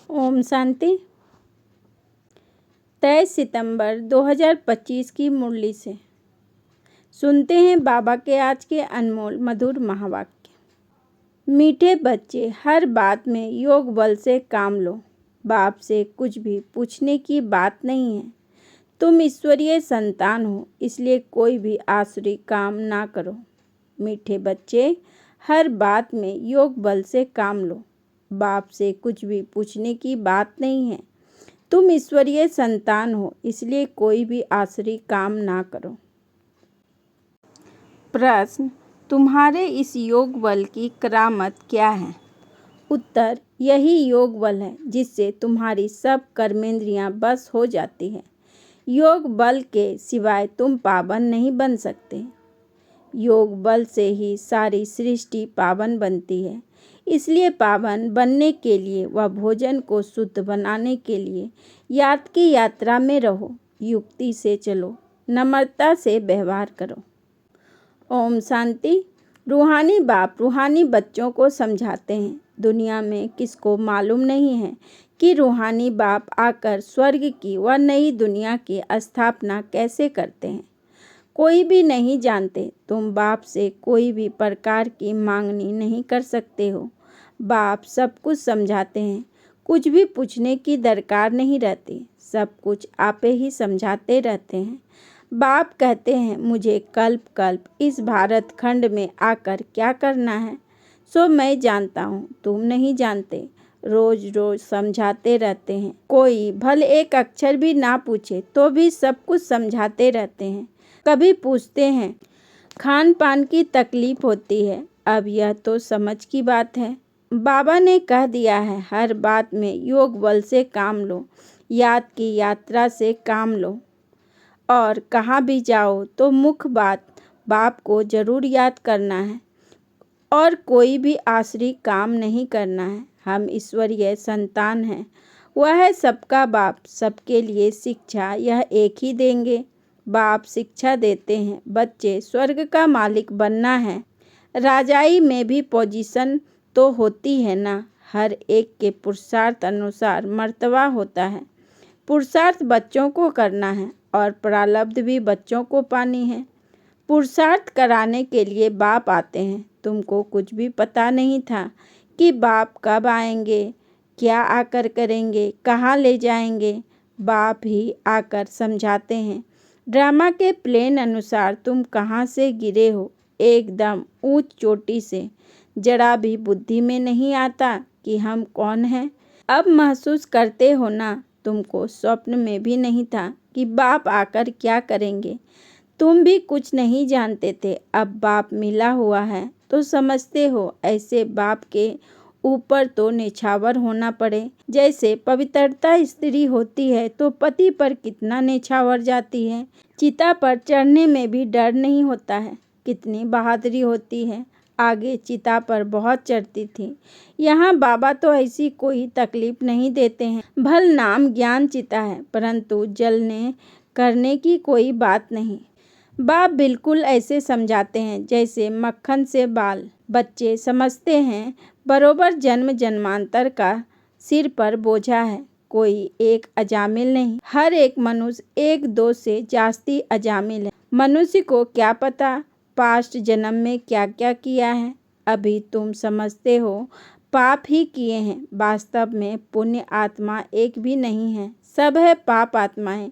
ओम शांति। 23 सितंबर 2025 की मुरली से सुनते हैं बाबा के आज के अनमोल मधुर महावाक्य। मीठे बच्चे, हर बात में योग बल से काम लो। बाप से कुछ भी पूछने की बात नहीं है। तुम ईश्वरीय संतान हो, इसलिए कोई भी आसुरी काम ना करो। मीठे बच्चे, हर बात में योग बल से काम लो। बाप से कुछ भी पूछने की बात नहीं है। तुम ईश्वरीय संतान हो, इसलिए कोई भी आसुरी काम ना करो। प्रश्न: तुम्हारे इस योग बल की करामत क्या है? उत्तर: यही योग बल है जिससे तुम्हारी सब कर्मेंद्रियां बस हो जाती है। योग बल के सिवाय तुम पावन नहीं बन सकते। योग बल से ही सारी सृष्टि पावन बनती है। इसलिए पावन बनने के लिए व भोजन को शुद्ध बनाने के लिए याद की यात्रा में रहो। युक्ति से चलो, नम्रता से व्यवहार करो। ओम शांति। रूहानी बाप रूहानी बच्चों को समझाते हैं। दुनिया में किसको मालूम नहीं है कि रूहानी बाप आकर स्वर्ग की व नई दुनिया की स्थापना कैसे करते हैं। कोई भी नहीं जानते। तुम बाप से कोई भी प्रकार की मांगनी नहीं कर सकते हो। बाप सब कुछ समझाते हैं। कुछ भी पूछने की दरकार नहीं रहती। सब कुछ आपे ही समझाते रहते हैं। बाप कहते हैं, मुझे कल्प कल्प इस भारत खंड में आकर क्या करना है, सो मैं जानता हूँ, तुम नहीं जानते। रोज रोज समझाते रहते हैं। कोई भले एक अक्षर भी ना पूछे तो भी सब कुछ समझाते रहते हैं। कभी पूछते हैं, खान पान की तकलीफ होती है। अब यह तो समझ की बात है। बाबा ने कह दिया है, हर बात में योग बल से काम लो, याद की यात्रा से काम लो। और कहाँ भी जाओ तो मुख्य बात बाप को जरूर याद करना है और कोई भी आसुरी काम नहीं करना है। हम ईश्वरीय संतान हैं। वह है सबका बाप। सबके लिए शिक्षा यह एक ही देंगे। बाप शिक्षा देते हैं, बच्चे स्वर्ग का मालिक बनना है। राजाई में भी पोजीशन तो होती है ना। हर एक के पुरुषार्थ अनुसार मर्तबा होता है। पुरुषार्थ बच्चों को करना है और प्रारब्ध भी बच्चों को पानी है। पुरुषार्थ कराने के लिए बाप आते हैं। तुमको कुछ भी पता नहीं था कि बाप कब आएंगे, क्या आकर करेंगे, कहाँ ले जाएंगे। बाप ही आकर समझाते हैं। ड्रामा के प्लेन अनुसार तुम कहाँ से गिरे हो, एकदम ऊंच चोटी से। जरा भी बुद्धि में नहीं आता कि हम कौन हैं। अब महसूस करते हो ना। तुमको स्वप्न में भी नहीं था कि बाप आकर क्या करेंगे। तुम भी कुछ नहीं जानते थे। अब बाप मिला हुआ है तो समझते हो। ऐसे बाप के ऊपर तो निछावर होना पड़े। जैसे पवित्रता स्त्री होती है तो पति पर कितना निछावर जाती है। चिता पर चढ़ने में भी डर नहीं होता है। कितनी बहादुरी होती है। आगे चिता पर बहुत चढ़ती थी। यहाँ बाबा तो ऐसी कोई तकलीफ नहीं देते हैं। भल नाम ज्ञान चिता है, परंतु जलने करने की कोई बात नहीं। बाप बिल्कुल ऐसे समझाते हैं जैसे मक्खन से बाल। बच्चे समझते हैं बरोबर जन्म जन्मांतर का सिर पर बोझा है। कोई एक अजामिल नहीं। हर एक मनुष्य एक दो से जास्ती अजामिल है। मनुष्य को क्या पता पास्ट जन्म में क्या क्या किया है। अभी तुम समझते हो पाप ही किए हैं। वास्तव में पुण्य आत्मा एक भी नहीं है। सब है पाप आत्माएं।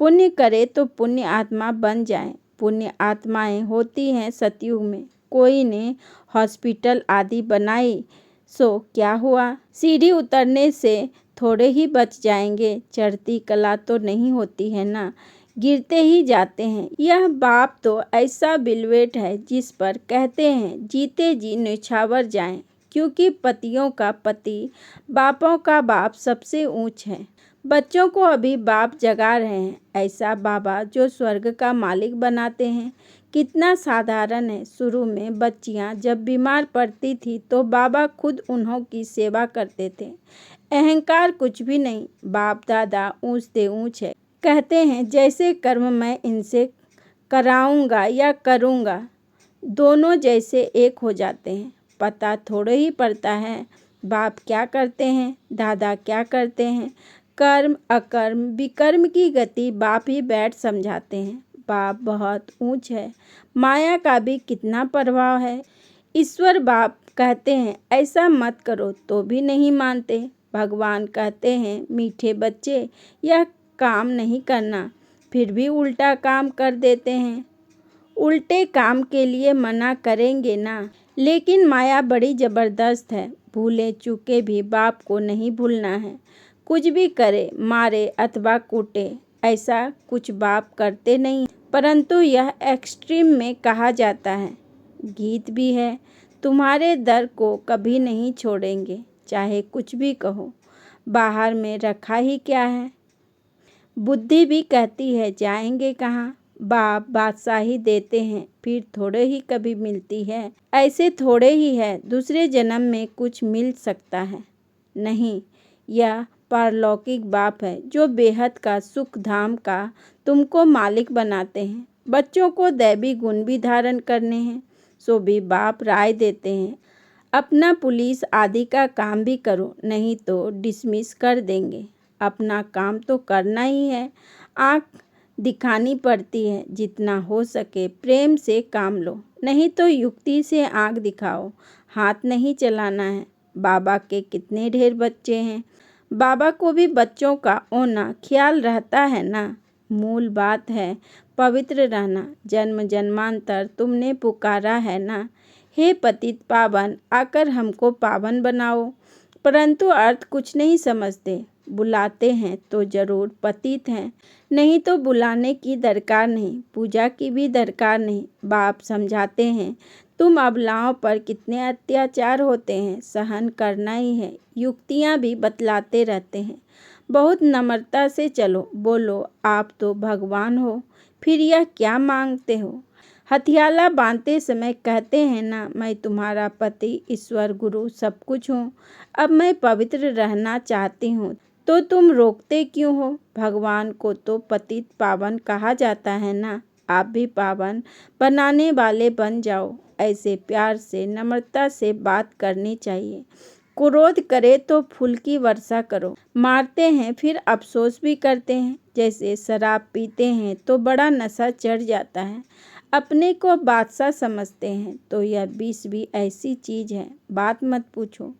पुण्य करे तो पुण्य आत्मा बन जाए। पुण्य आत्माएं होती हैं सतयुग में। कोई ने हॉस्पिटल आदि बनाई, सो क्या हुआ। सीढ़ी उतरने से थोड़े ही बच जाएंगे। चढ़ती कला तो नहीं होती है ना, गिरते ही जाते हैं। यह बाप तो ऐसा बिलवेट है जिस पर कहते हैं जीते जी निछावर जाएं, क्योंकि पतियों का पति बापों का बाप सबसे ऊंच है। बच्चों को अभी बाप जगा रहे हैं। ऐसा बाबा जो स्वर्ग का मालिक बनाते हैं, कितना साधारण है। शुरू में बच्चियां जब बीमार पड़ती थी तो बाबा खुद उन्हों की सेवा करते थे। अहंकार कुछ भी नहीं। बाप दादा ऊंच से ऊंच है। कहते हैं जैसे कर्म मैं इनसे कराऊंगा या करूंगा, दोनों जैसे एक हो जाते हैं। पता थोड़े ही पड़ता है बाप क्या करते हैं, दादा क्या करते हैं, कर्म अकर्म विकर्म की गति बाप ही बैठ समझाते हैं। बाप बहुत ऊंच है, माया का भी कितना प्रभाव है। ईश्वर बाप कहते हैं ऐसा मत करो तो भी नहीं मानते। भगवान कहते हैं मीठे बच्चे यह काम नहीं करना, फिर भी उल्टा काम कर देते हैं। उल्टे काम के लिए मना करेंगे ना, लेकिन माया बड़ी ज़बरदस्त है। भूले चूके भी बाप को नहीं भूलना है। कुछ भी करे, मारे अथवा कूटे, ऐसा कुछ बाप करते नहीं, परंतु यह एक्सट्रीम में कहा जाता है। गीत भी है, तुम्हारे दर को कभी नहीं छोड़ेंगे, चाहे कुछ भी कहो। बाहर में रखा ही क्या है। बुद्धि भी कहती है जाएंगे कहाँ। बाप बादशाही देते हैं, फिर थोड़े ही कभी मिलती है। ऐसे थोड़े ही है, दूसरे जन्म में कुछ मिल सकता है। नहीं, यह पारलौकिक बाप है जो बेहद का सुख धाम का तुमको मालिक बनाते हैं। बच्चों को दैवी गुण भी धारण करने हैं, सो भी बाप राय देते हैं अपना पुलिस आदि का काम भी करो, नहीं तो डिसमिस कर देंगे। अपना काम तो करना ही है, आँख दिखानी पड़ती है। जितना हो सके प्रेम से काम लो, नहीं तो युक्ति से आँख दिखाओ। हाथ नहीं चलाना है। बाबा के कितने ढेर बच्चे हैं, बाबा को भी बच्चों का होना ख्याल रहता है ना। मूल बात है पवित्र रहना। जन्म जन्मांतर तुमने पुकारा है ना, हे पतित पावन आकर हमको पावन बनाओ, परंतु अर्थ कुछ नहीं समझते। बुलाते हैं तो जरूर पतित हैं, नहीं तो बुलाने की दरकार नहीं, पूजा की भी दरकार नहीं। बाप समझाते हैं तुम अबलाओं पर कितने अत्याचार होते हैं, सहन करना ही है। युक्तियाँ भी बतलाते रहते हैं। बहुत नम्रता से चलो, बोलो आप तो भगवान हो, फिर यह क्या मांगते हो। हथियाला बांधते समय कहते हैं ना, मैं तुम्हारा पति ईश्वर गुरु सब कुछ हूँ, अब मैं पवित्र रहना चाहती हूँ, तो तुम रोकते क्यों हो। भगवान को तो पतित पावन कहा जाता है ना, आप भी पावन बनाने वाले बन जाओ। ऐसे प्यार से नम्रता से बात करनी चाहिए। क्रोध करे तो फूल की वर्षा करो। मारते हैं फिर अफसोस भी करते हैं। जैसे शराब पीते हैं तो बड़ा नशा चढ़ जाता है, अपने को बादशाह समझते हैं, तो यह विष भी ऐसी चीज़ है, बात मत पूछो।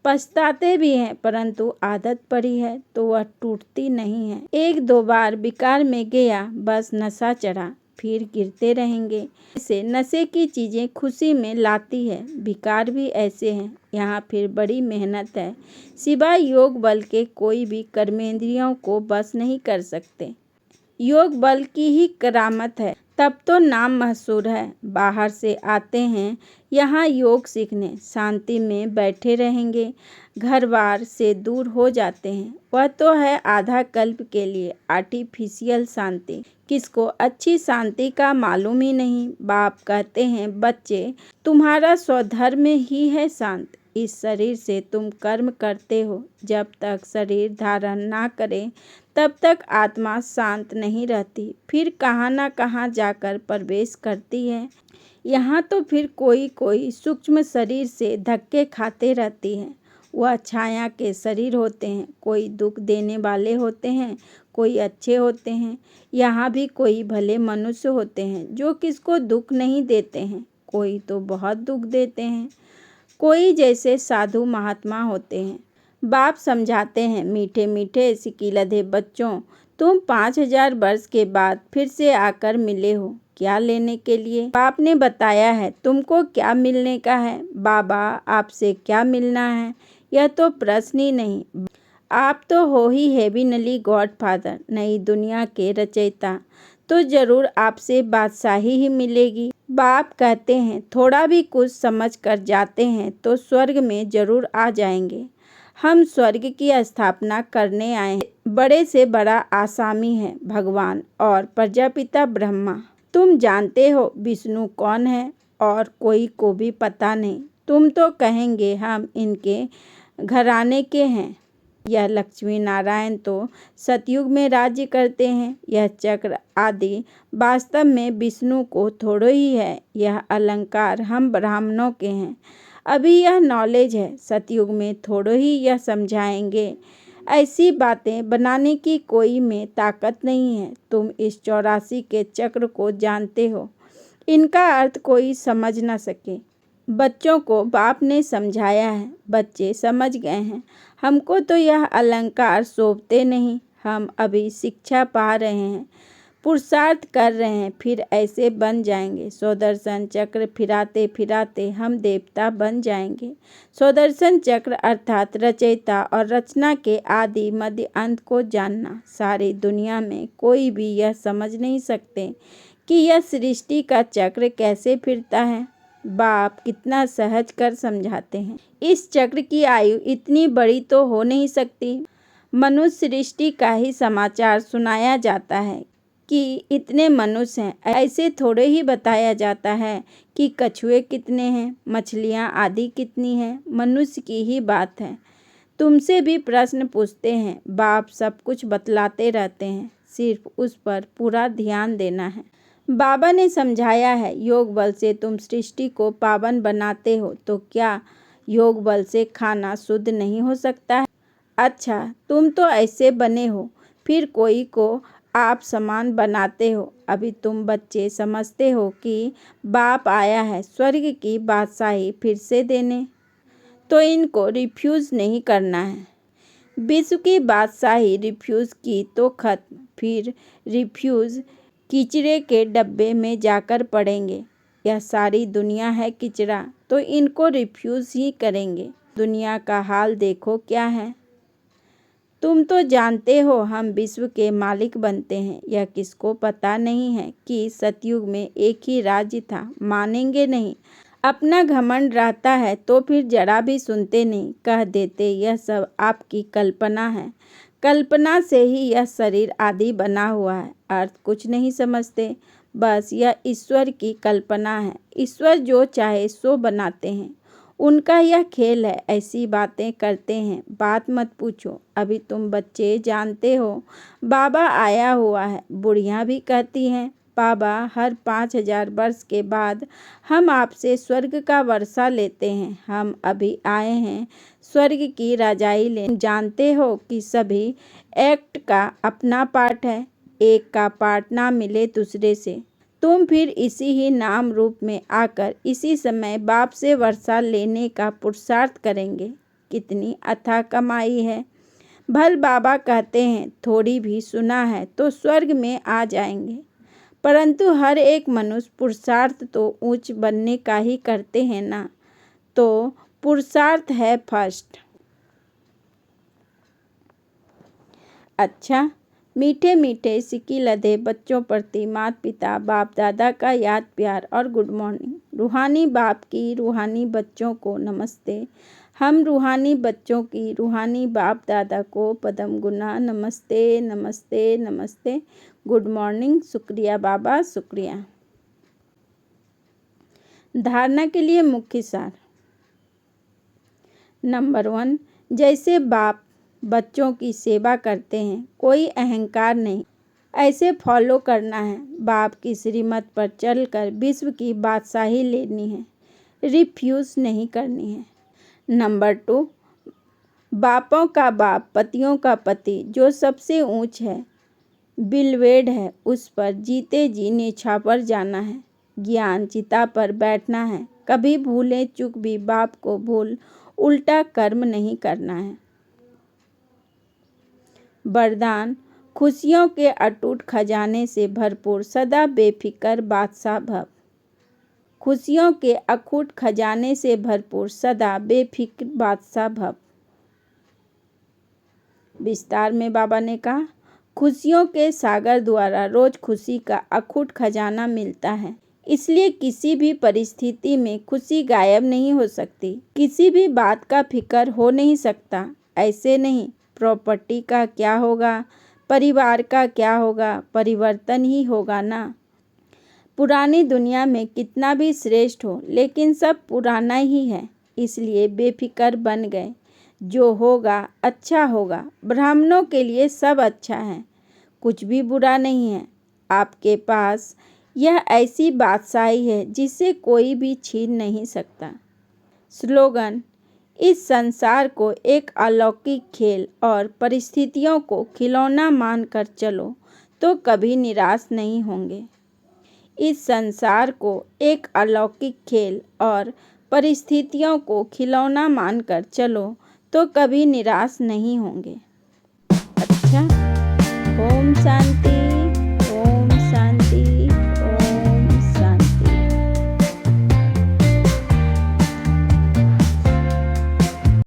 पछताते भी हैं, परंतु आदत पड़ी है तो वह टूटती नहीं है। एक दो बार विकार में गया, बस नशा चढ़ा, फिर गिरते रहेंगे। ऐसे नशे की चीज़ें खुशी में लाती है। विकार भी ऐसे हैं, यहाँ फिर बड़ी मेहनत है। सिवाय योग बल के कोई भी कर्मेंद्रियों को बस नहीं कर सकते। योग बल की ही करामत है, तब तो नाम मशहूर है। बाहर से आते हैं यहाँ योग सीखने, शांति में बैठे रहेंगे, घरबार से दूर हो जाते हैं। वह तो है आधा कल्प के लिए आर्टिफिशियल शांति। किसको अच्छी शांति का मालूम ही नहीं। बाप कहते हैं बच्चे, तुम्हारा स्वधर्म ही है शांत। इस शरीर से तुम कर्म करते हो, जब तक शरीर धारण ना करे तब तक आत्मा शांत नहीं रहती, फिर कहाँ ना कहाँ जाकर प्रवेश करती है। यहाँ तो फिर कोई कोई सूक्ष्म शरीर से धक्के खाते रहती है। वह छाया के शरीर होते हैं, कोई दुख देने वाले होते हैं, कोई अच्छे होते हैं। यहाँ भी कोई भले मनुष्य होते हैं जो किसको दुख नहीं देते हैं, कोई तो बहुत दुख देते हैं। कोई जैसे साधु महात्मा होते हैं। बाप समझाते हैं मीठे मीठे सिकीलधे बच्चों, तुम 5000 वर्ष के बाद फिर से आकर मिले हो, क्या लेने के लिए। बाप ने बताया है तुमको क्या मिलने का है। बाबा आपसे क्या मिलना है, यह तो प्रश्न ही नहीं। आप तो हो ही हेविनली गॉडफादर, नई दुनिया के रचयिता, तो जरूर आपसे बादशाही ही मिलेगी। बाप कहते हैं थोड़ा भी कुछ समझ कर जाते हैं तो स्वर्ग में जरूर आ जाएंगे। हम स्वर्ग की स्थापना करने आए हैं। बड़े से बड़ा आसामी है भगवान और प्रजापिता ब्रह्मा। तुम जानते हो विष्णु कौन है, और कोई को भी पता नहीं। तुम तो कहेंगे हम इनके घराने के हैं। यह लक्ष्मी नारायण तो सतयुग में राज्य करते हैं। यह चक्र आदि वास्तव में विष्णु को थोड़ो ही है। यह अलंकार हम ब्राह्मणों के हैं। अभी यह नॉलेज है, सतयुग में थोड़ो ही यह समझाएंगे। ऐसी बातें बनाने की कोई में ताकत नहीं है। तुम इस 84 के चक्र को जानते हो, इनका अर्थ कोई समझ न सके। बच्चों को बाप ने समझाया है, बच्चे समझ गए हैं। हमको तो यह अलंकार शोभते नहीं। हम अभी शिक्षा पा रहे हैं, पुरुषार्थ कर रहे हैं, फिर ऐसे बन जाएंगे। सुदर्शन चक्र फिराते फिराते हम देवता बन जाएंगे। सुदर्शन चक्र अर्थात रचयिता और रचना के आदि मध्य अंत को जानना। सारी दुनिया में कोई भी यह समझ नहीं सकते कि यह सृष्टि का चक्र कैसे फिरता है। बाप कितना सहज कर समझाते हैं। इस चक्र की आयु इतनी बड़ी तो हो नहीं सकती। मनुष्य सृष्टि का ही समाचार सुनाया जाता है कि इतने मनुष्य हैं, ऐसे थोड़े ही बताया जाता है कि कछुए कितने हैं, मछलियाँ आदि कितनी हैं। मनुष्य की ही बात है। तुमसे भी प्रश्न पूछते हैं, बाप सब कुछ बतलाते रहते हैं, सिर्फ उस पर पूरा ध्यान देना है। बाबा ने समझाया है, योग बल से तुम सृष्टि को पावन बनाते हो, तो क्या योग बल से खाना शुद्ध नहीं हो सकता है? अच्छा, तुम तो ऐसे बने हो, फिर कोई को आप समान बनाते हो। अभी तुम बच्चे समझते हो कि बाप आया है स्वर्ग की बादशाही फिर से देने, तो इनको रिफ्यूज़ नहीं करना है। विश्व की बादशाही रिफ्यूज़ की तो खत्म, फिर रिफ्यूज़ किचड़े के डब्बे में जाकर पड़ेंगे। यह सारी दुनिया है किचड़ा, तो इनको रिफ्यूज़ ही करेंगे। दुनिया का हाल देखो क्या है। तुम तो जानते हो हम विश्व के मालिक बनते हैं। यह किसको पता नहीं है कि सतयुग में एक ही राज्य था। मानेंगे नहीं। अपना घमंड रहता है तो फिर जरा भी सुनते नहीं, कह देते यह सब आपकी कल्पना है। कल्पना से ही यह शरीर आदि बना हुआ है। अर्थ कुछ नहीं समझते, बस यह ईश्वर की कल्पना है। ईश्वर जो चाहे सो बनाते हैं, उनका यह खेल है। ऐसी बातें करते हैं, बात मत पूछो। अभी तुम बच्चे जानते हो बाबा आया हुआ है। बुढ़ियाँ भी कहती हैं, बाबा हर 5000 वर्ष के बाद हम आपसे स्वर्ग का वर्षा लेते हैं। हम अभी आए हैं स्वर्ग की रजाई लेने। जानते हो कि सभी एक्ट का अपना पार्ट है, एक का पार्ट ना मिले दूसरे से। तुम फिर इसी ही नाम रूप में आकर इसी समय बाप से वर्षा लेने का पुरुषार्थ करेंगे। कितनी अथाह कमाई है। भल बाबा कहते हैं, थोड़ी भी सुना है तो स्वर्ग में आ जाएंगे। परंतु हर एक मनुष्य पुरुषार्थ तो ऊंच बनने का ही करते हैं ना, तो पुरुषार्थ है फर्स्ट। अच्छा, मीठे मीठे सिक्की लदे बच्चों प्रति माता पिता बाप दादा का याद प्यार और गुड मॉर्निंग। रूहानी बाप की रूहानी बच्चों को नमस्ते। हम रूहानी बच्चों की रूहानी बाप दादा को पदम गुना नमस्ते नमस्ते नमस्ते। Good morning. शुक्रिया बाबा, शुक्रिया। धारणा के लिए मुख्य सार। नंबर 1, जैसे बाप बच्चों की सेवा करते हैं, कोई अहंकार नहीं, ऐसे फॉलो करना है। बाप की श्रीमत पर चलकर विश्व की बादशाही लेनी है, रिफ्यूज़ नहीं करनी है। नंबर 2, बापों का बाप पतियों का पति जो सबसे ऊंच है, बिलवेड है, उस पर जीते जी निछावर जाना है। ज्ञान चिता पर बैठना है। कभी भूले चूक भी बाप को भूल उल्टा कर्म नहीं करना है। वरदान, खुशियों के अटूट खजाने से भरपूर सदा बेफिक्र बादशाह भव। खुशियों के अखूट खजाने से भरपूर सदा बेफिक्र बादशाह भव। विस्तार में बाबा ने कहा, खुशियों के सागर द्वारा रोज खुशी का अखूट खजाना मिलता है, इसलिए किसी भी परिस्थिति में खुशी गायब नहीं हो सकती। किसी भी बात का फिक्र हो नहीं सकता। ऐसे नहीं, प्रॉपर्टी का क्या होगा, परिवार का क्या होगा, परिवर्तन ही होगा ना। पुरानी दुनिया में कितना भी श्रेष्ठ हो, लेकिन सब पुराना ही है, इसलिए बेफिक्र बन गए। जो होगा अच्छा होगा। ब्राह्मणों के लिए सब अच्छा है, कुछ भी बुरा नहीं है। आपके पास यह ऐसी बादशाही है जिसे कोई भी छीन नहीं सकता। स्लोगन: इस संसार को एक अलौकिक खेल और परिस्थितियों को खिलौना मानकर चलो तो कभी निराश नहीं होंगे। इस संसार को एक अलौकिक खेल और परिस्थितियों को खिलौना मानकर चलो तो कभी निराश नहीं होंगे। अच्छा, ओम शांति।